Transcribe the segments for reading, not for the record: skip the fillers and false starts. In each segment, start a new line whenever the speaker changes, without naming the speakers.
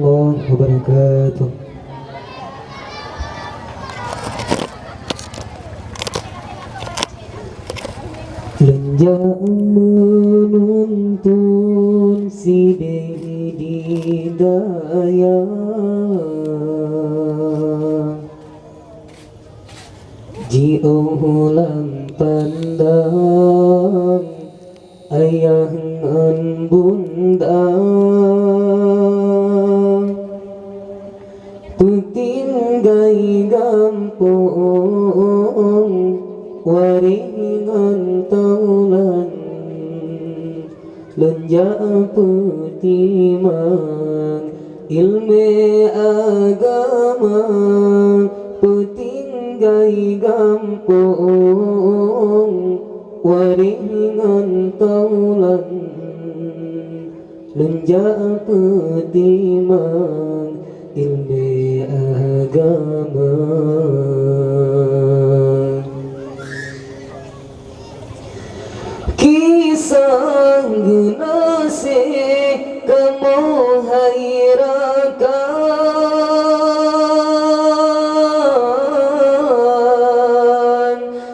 warahmatullahi wabarakatuh. Lenja menuntun si Dewi daya, jio ulang pandang ayah ngan bunda, putinggai gampong waringan taulan, lenja petimang ilmu agama, putinggai gampong waringan taulan, lenja petimang ilmu agama. Kisah genase kamu hairakan,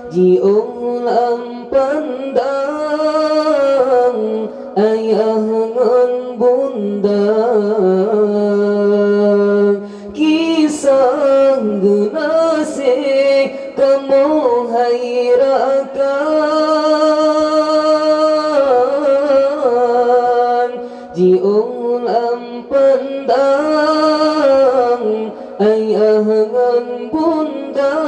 jiulam pandang ayah ngan bunda. Kisah genase kamu hairakan, jiulam pandang ayah ngan bunda,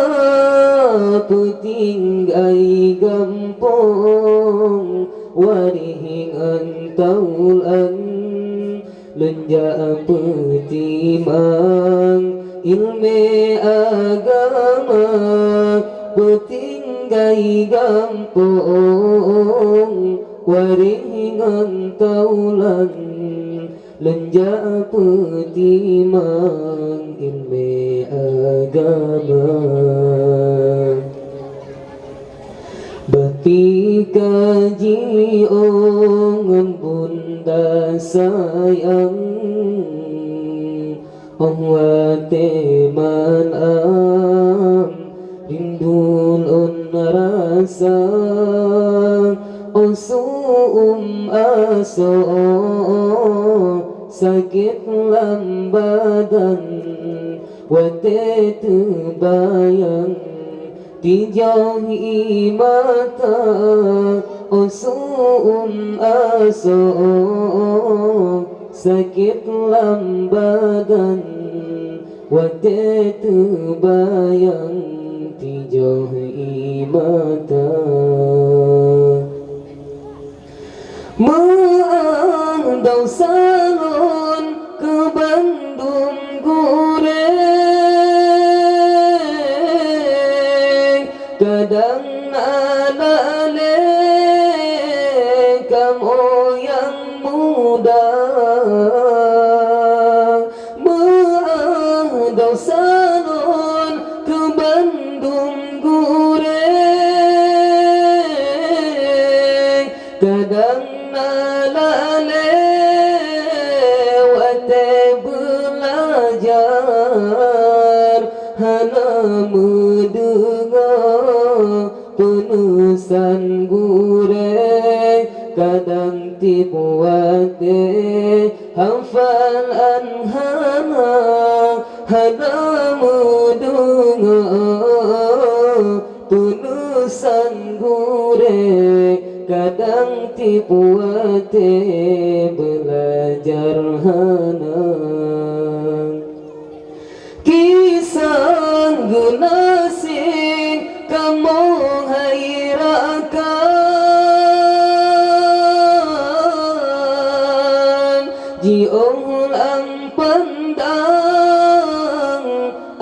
putinggai gampong waringan taulan, lenja petimang ilmu agama, putinggai gampong waringan taulan, lenja petimang ilmu agama. Bati kaji ong bunda sayang, ong wate manam rindun rasa, osu aso sakit lambadan, wate tebayang dijauhi mata, osu aso sakit lambadan, wate tebayang dijauhi mata. Maandau salon ke Bandung goreng, kadang alale kamu yang muda. Maandau salon ke Bandung goreng, kadang alale wate belajar, hana mendengar penusan gureng, kadang tipu wate hafalan hana, hana mendengar penusan gureng, kadang tipu wate belajar hana. Kisah genase kamu hairakan, jiulang pandang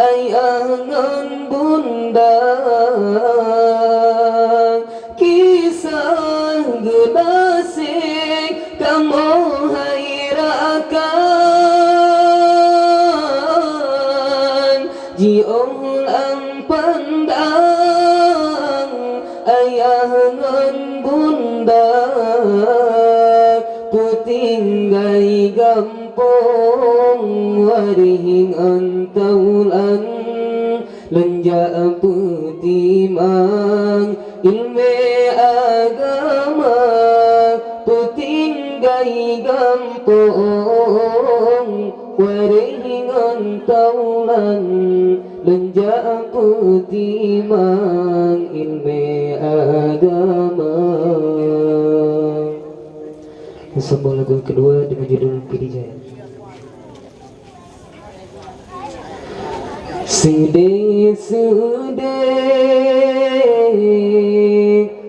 ayah ngan bunda. Kisah genase kamu hairakan, jiulang pandang ayah ngan bunda, putinggai gampong warihing antaulan lenja putimang ilmu agama putinggai gampong warihing antaulan lenja putimang ilmu agama. Sambung lagu kedua dengan judul Pilih Jaya. Sude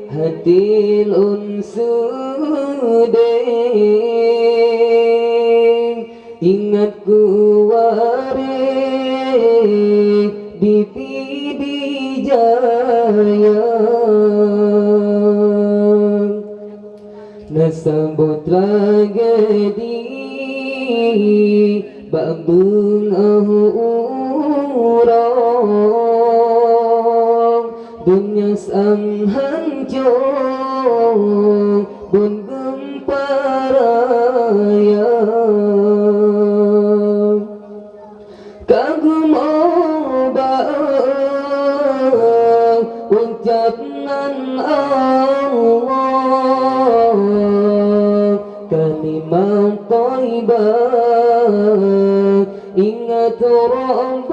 hati lun sude ingat ku ware di Pilih Jaya nasambut tragedi babung orang dunia sang hancur bun gempa raya kagum obah ucapan Allah kalimah thayyibah ingat Rabbana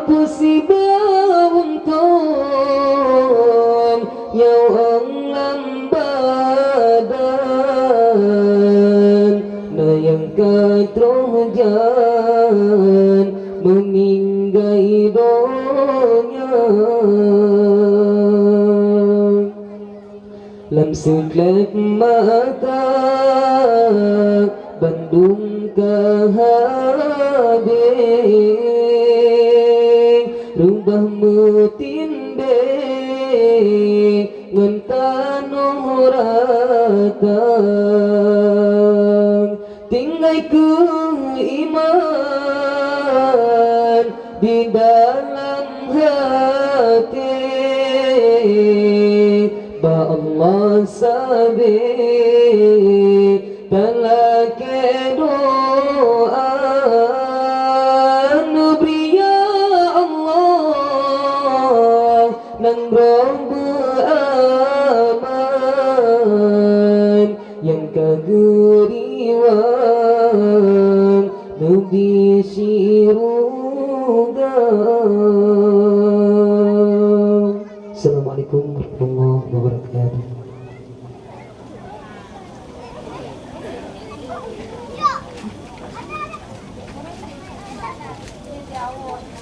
musibah untung yang lambadan na yang katrojan meninggai donya lam suklek mata Bandung kahabing rubah mutinde ngentanoh ratang tinggai ku iman di dalam hati ba Allah sabi talake doa nubri ya Allah nang Rabb aman yang kageriwan nubi siruga. Assalamualaikum warahmatullahi wabarakatuh.
Yeah.